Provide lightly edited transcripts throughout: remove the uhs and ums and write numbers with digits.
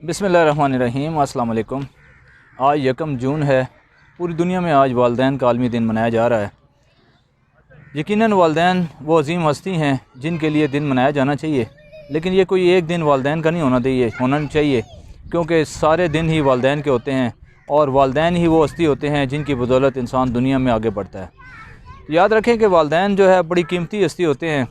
बिस्मिल्लाहिर्रहमानिर्रहीम। अस्सलाम वालेकुम। आज 1 जून है। पूरी दुनिया में आज वालिदैन का आलमी दिन मनाया जा रहा है। यकीनन वालिदैन वो अजीम हस्ती हैं जिनके लिए दिन मनाया जाना चाहिए, लेकिन ये कोई एक दिन वालिदैन का नहीं होना चाहिए, क्योंकि सारे दिन ही वालिदैन के होते हैं और वालिदैन ही वो हस्ती होते हैं जिनकी बदौलत इंसान दुनिया में आगे बढ़ता है। याद रखें कि वालिदैन जो है बड़ी कीमती हस्ती होते हैं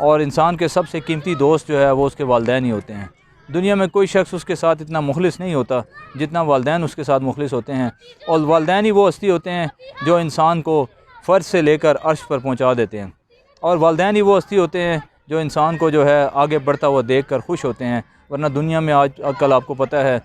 और इंसान के सबसे कीमती दोस्त जो है वो उसके वालिदैन ही होते हैं। दुनिया में कोई शख्स उसके साथ इतना मुखलिस नहीं होता जितना वालिदैन उसके साथ मुखलिस होते हैं, और वालिदैन ही वो हस्ती होते हैं जो इंसान को फ़र्श से लेकर अर्श पर पहुंचा देते हैं, और वालिदैन ही वो हस्ती होते हैं जो इंसान को जो है आगे बढ़ता हुआ देख कर खुश होते हैं। वरना दुनिया में आजकल आपको पता है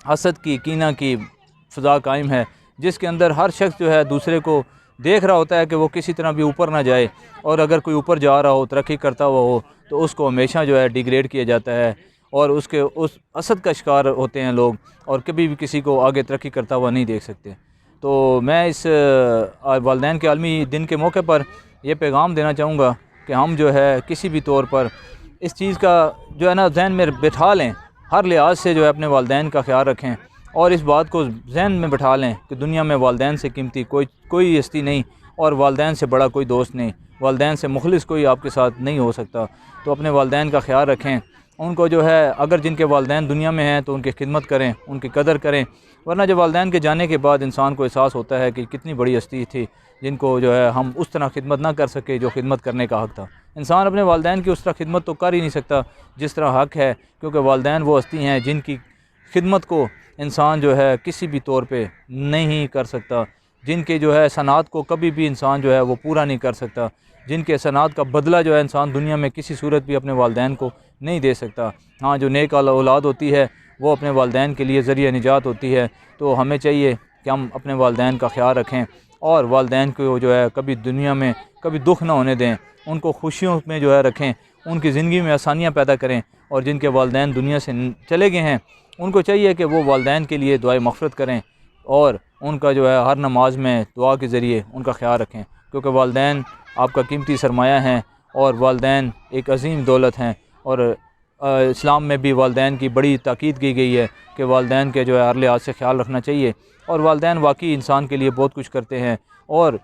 हसद की, कीना की फ़ज़ा कायम है, जिसके अंदर हर शख्स जो है दूसरे को देख रहा होता है कि वो किसी तरह भी ऊपर ना जाए, और अगर कोई ऊपर जा रहा हो, तरक्की करता हुआ हो, तो उसको हमेशा जो है डिग्रेड किया जाता है और उस हसद का शिकार होते हैं लोग, और कभी भी किसी को आगे तरक्की करता हुआ नहीं देख सकते। तो मैं इस वालिदैन के आलमी दिन के मौके पर यह पैगाम देना चाहूँगा कि हम जो है किसी भी तौर पर इस चीज़ का जो है ना जहन में बिठा लें, हर लिहाज से जो है अपने वालिदैन का ख्याल रखें, और इस बात को जहन में बिठा लें कि दुनिया में वालिदैन से कीमती कोई हस्ती नहीं, और वालिदैन से बड़ा कोई दोस्त नहीं, वालिदैन से मुखलिस कोई आपके साथ नहीं हो सकता। तो अपने वालिदैन का ख्याल रखें, उनको जो है अगर जिनके वालिदैन दुनिया में हैं तो उनकी खिदमत करें, उनकी कदर करें। वरना जब वालिदैन के जाने के बाद इंसान को एहसास होता है कि कितनी बड़ी हस्ती थी जिनको जो है हम उस तरह खिदमत ना कर सके जो खिदमत करने का हक़ था। इंसान अपने वालिदैन की उस तरह खिदमत तो कर ही नहीं सकता जिस तरह हक़ है, क्योंकि वालिदैन वो हस्ती हैं जिनकी खिदमत को इंसान जो है किसी भी तौर पे नहीं कर सकता, जिनके जो है सनात को कभी भी इंसान जो है वो पूरा नहीं कर सकता, जिनके सनात का बदला जो है इंसान दुनिया में किसी सूरत भी अपने वालिदैन को नहीं दे सकता। हाँ, जो नेक औलाद होती है वो अपने वालिदैन के लिए ज़रिया निजात होती है। तो हमें चाहिए कि हम अपने वालिदैन का ख्याल रखें और वालिदैन को जो है कभी दुनिया में कभी दुख ना होने दें, उनको खुशियों में जो है रखें, उनकी ज़िंदगी में आसानियाँ पैदा करें। और जिनके वालिदैन दुनिया से चले गए हैं उनको चाहिए कि वो वालिदैन के लिए दुआए मग़फ़िरत करें और उनका जो है हर नमाज में दुआ के ज़रिए उनका ख्याल रखें, क्योंकि वालिदैन आपका कीमती सरमाया हैं और वालिदैन एक अजीम दौलत हैं। और इस्लाम में भी वालिदैन की बड़ी ताकीद की गई है कि वालिदैन के जो है हर लिहाज से ख्याल रखना चाहिए, और वालिदैन वाकई इंसान के लिए बहुत कुछ करते हैं। और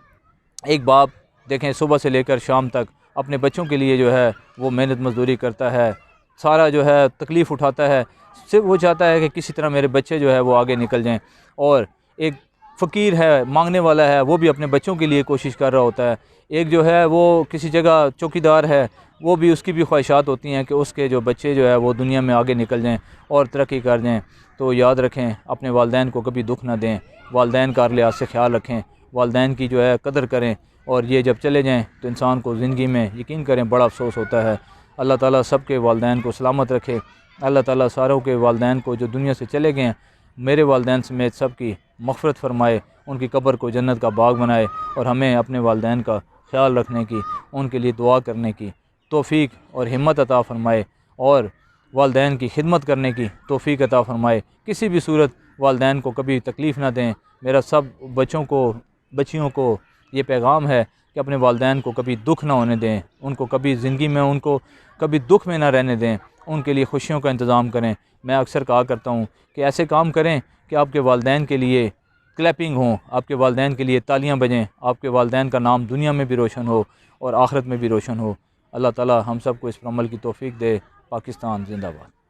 एक बाप देखें सुबह से लेकर शाम तक अपने बच्चों के लिए जो है वो मेहनत मजदूरी करता है, सारा जो है तकलीफ़ उठाता है, सिर्फ वो चाहता है कि किसी तरह मेरे बच्चे जो है वो आगे निकल जाएं। और एक फ़कीर है, मांगने वाला है, वो भी अपने बच्चों के लिए कोशिश कर रहा होता है। एक जो है वो किसी जगह चौकीदार है, वो भी उसकी भी ख्वाहिशात होती हैं कि उसके जो बच्चे जो है वो दुनिया में आगे निकल जाएं और तरक्की कर जाएं। तो याद रखें, अपने वालिदैन को कभी दुख ना दें, वालिदैन का हर लिहाज से ख्याल रखें, वालिदैन की जो है कदर करें। और ये जब चले जाएँ तो इंसान को ज़िंदगी में यकीन करें बड़ा अफसोस होता है। अल्लाह ताला सब के वालिदैन को सलामत रखे। अल्लाह ताला सारों के वालिदैन को जो दुनिया से चले गए हैं, मेरे वालिदैन समेत सब की मग़फ़िरत फ़रमाए, उनकी कब्र को जन्नत का बाग बनाए, और हमें अपने वालिदैन का ख्याल रखने की, उनके लिए दुआ करने की तौफ़ीक और हिम्मत अता फ़रमाए, और वालिदैन की खिदमत करने की तौफ़ीक अता फ़रमाए। किसी भी सूरत वालिदैन को कभी तकलीफ़ ना दें। मेरा सब बच्चियों को ये पैगाम है कि अपने वालिदैन को कभी दुख ना होने दें, उनको कभी ज़िंदगी में उनको कभी दुख में ना रहने दें, उनके लिए खुशियों का इंतज़ाम करें। मैं अक्सर कहा करता हूँ कि ऐसे काम करें कि आपके वालिदैन के लिए क्लैपिंग हो, आपके वालिदैन के लिए तालियां बजें, आपके वालिदैन का नाम दुनिया में भी रोशन हो और आखिरत में भी रोशन हो। अल्लाह ताला हम सब को इस पर अमल की तौफ़ीक दे। पाकिस्तान ज़िंदाबाद।